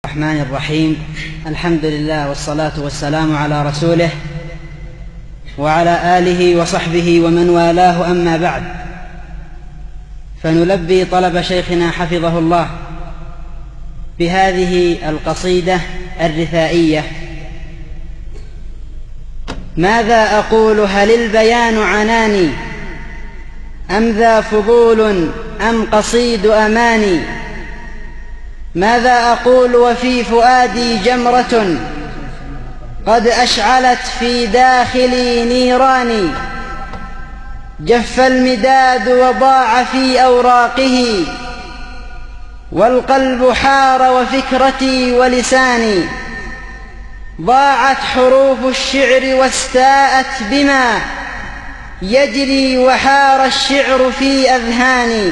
الرحمن الرحيم. الحمد لله والصلاة والسلام على رسوله وعلى آله وصحبه ومن والاه، أما بعد، فنلبي طلب شيخنا حفظه الله بهذه القصيدة الرثائية. ماذا أقول؟ هل البيان عناني أم ذا فضول أم قصيد أماني؟ ماذا أقول وفي فؤادي جمرة قد أشعلت في داخلي نيراني؟ جف المداد وضاع في أوراقه والقلب حار وفكرتي ولساني. ضاعت حروف الشعر واستاءت بما يجري وحار الشعر في أذهاني.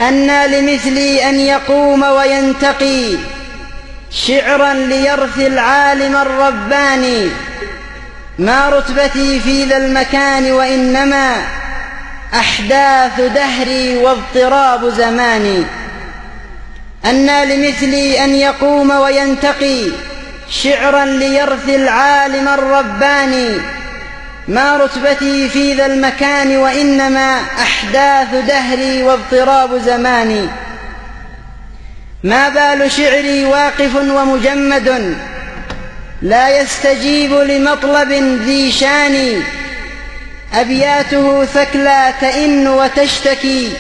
أنى لمثلي أن يقوم وينتقي شعرا ليرثي العالم الرباني. ما رتبتي في ذا المكان وإنما أحداث دهري واضطراب زماني. أنى لمثلي أن يقوم وينتقي شعرا ليرثي العالم الرباني. ما رتبتي في ذا المكان وإنما أحداث دهري واضطراب زماني. ما بال شعري واقف ومجمد لا يستجيب لمطلب ذي شان. أبياته ثكلى تئن وتشتكي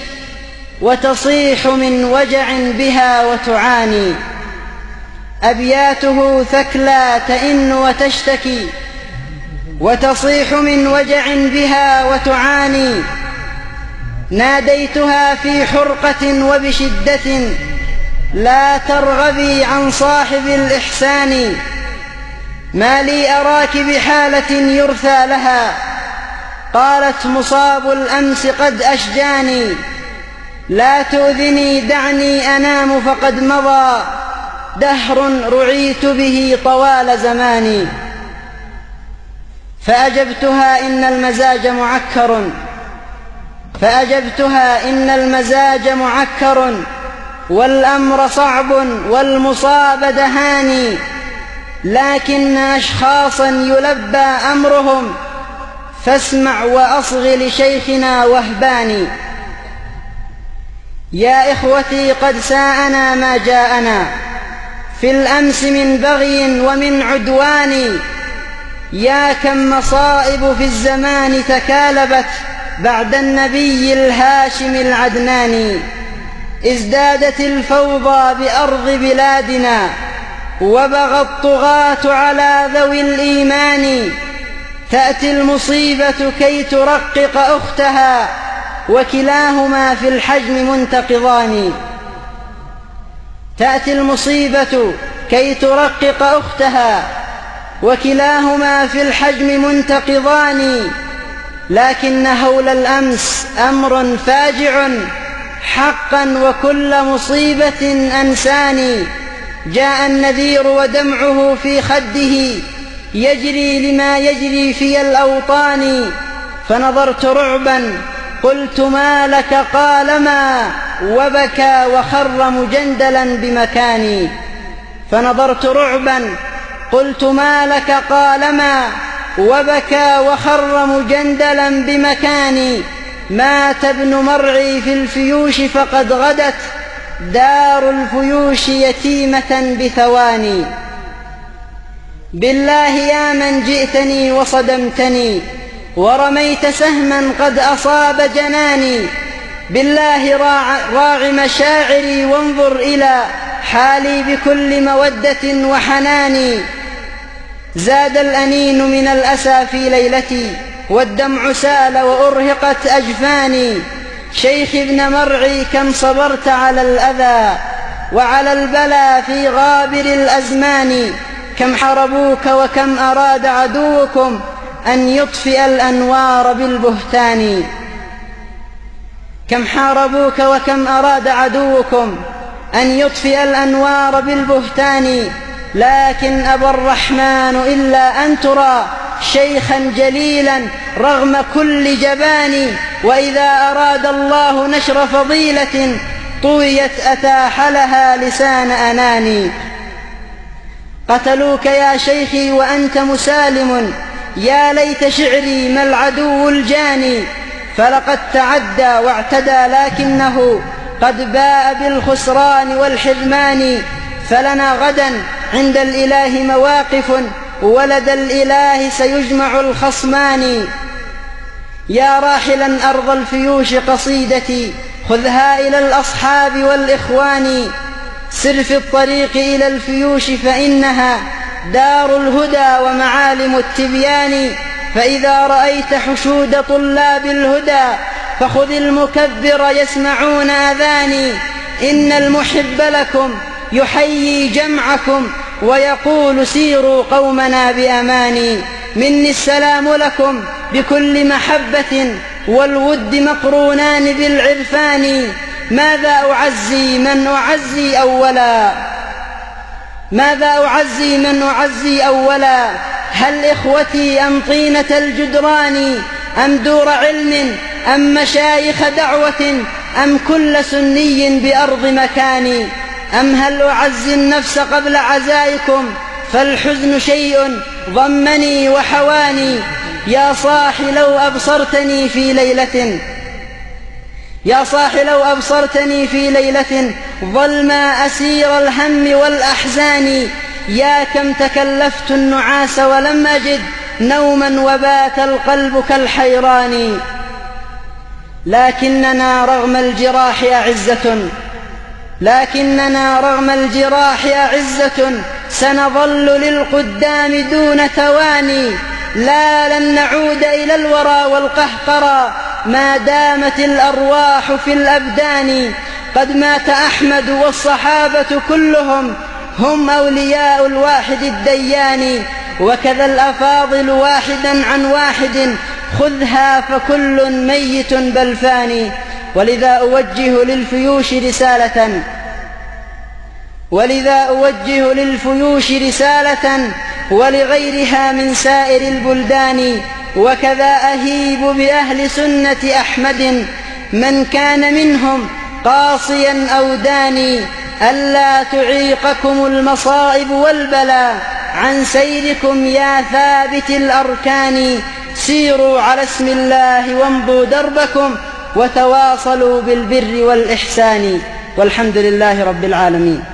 وتصيح من وجع بها وتعاني. أبياته ثكلى تئن وتشتكي وتصيح من وجع بها وتعاني. ناديتها في حرقة وبشدة لا ترغبي عن صاحب الإحسان. ما لي أراك بحالة يرثى لها قالت مصاب الأمس قد أشجاني. لا تؤذني دعني أنام فقد مضى دهر رعيت به طوال زماني. فأجبتها إن المزاج معكر والأمر صعب والمصاب دهاني. لكن أشخاصا يلبى أمرهم فاسمع وأصغ لشيخنا وهباني. يا إخوتي قد ساءنا ما جاءنا في الأمس من بغي ومن عدوان. يا كم مصائب في الزمان تكالبت بعد النبي الهاشم العدناني. ازدادت الفوضى بأرض بلادنا وبغى الطغاة على ذوي الإيمان. تأتي المصيبة كي ترقق أختها وكلاهما في الحجم منتقضان. تأتي المصيبة كي ترقق أختها وكلاهما في الحجم منتقضان. لكن هول الأمس أمر فاجع حقا وكل مصيبة أنساني. جاء النذير ودمعه في خده يجري لما يجري في الأوطان. فنظرت رعبا قلت ما لك؟ قال ما، وبكى وخر مجندلا بمكاني. فنظرت رعبا قلت ما لك؟ قال ما، وبكى وخر مجندلا بمكاني. مات ابن مرعي في الفيوش فقد غدت دار الفيوش يتيمة بثواني. بالله يا من جئتني وصدمتني ورميت سهما قد أصاب جناني. بالله راع مشاعري وانظر إلى حالي بكل مودة وحنان. زاد الأنين من الأسى في ليلتي والدمع سال وأرهقت أجفاني. شيخ ابن مرعي كم صبرت على الأذى وعلى البلى في غابر الأزمان. كم حاربوك وكم أراد عدوكم أن يطفئ الأنوار بالبهتان. كم حاربوك وكم أراد عدوكم أن يطفئ الأنوار بالبهتان. لكن أبى الرحمن إلا أن ترى شيخا جليلا رغم كل جبان. وإذا أراد الله نشر فضيلة طويت أتاح لها لسان أناني. قتلوك يا شيخي وأنت مسالم، يا ليت شعري ما العدو الجاني. فلقد تعدى واعتدى لكنه قد باء بالخسران والحرمان. فلنا غدا عند الإله مواقف، ولدى الإله سيجمع الخصمان. يا راحلا أرض الفيوش قصيدتي، خذها إلى الأصحاب والإخوان. سر في الطريق إلى الفيوش فإنها دار الهدى ومعالم التبيان. فإذا رأيت حشود طلاب الهدى فخذ المكبر يسمعون أذاني. إن المحب لكم يحيي جمعكم ويقول سيروا قومنا بأماني. مني السلام لكم بكل محبة، والود مقرونان بالعرفان. ماذا أعزي من أعزي أولا، ماذا أعزي من أعزي أولا؟ هل إخوتي أم طينة الجدران، أم دور علم، أم مشايخ دعوة، أم كل سني بأرض مكاني؟ أم هل أعزي النفس قبل عزائكم، فالحزن شيء ضمني وحواني. يا صاح لو أبصرتني في ليلة، يا صاح لو أبصرتني في ليلة ظلما أسير الهم والأحزان. يا كم تكلفت النعاس ولم أجد نوما وبات القلب كالحيران. لكننا رغم الجراح أعزة، لكننا رغم الجراح أعزة، سنظل للقدام دون تواني. لا لن نعود إلى الورى والقهقرى ما دامت الأرواح في الأبدان. قد مات أحمد والصحابة كلهم هم أولياء الواحد الديان. وكذا الأفاضل واحدا عن واحد، خذها فكل ميت بل فاني. ولذا أوجه للفيوش رسالة ولغيرها من سائر البلدان. وكذا أهيب بأهل سنة أحمد من كان منهم قاصيا أو داني، ألا تعيقكم المصائب والبلاء عن سيركم يا ثابت الأركان. سيروا على اسم الله وامضوا دربكم، وتواصلوا بالبر والإحسان. والحمد لله رب العالمين.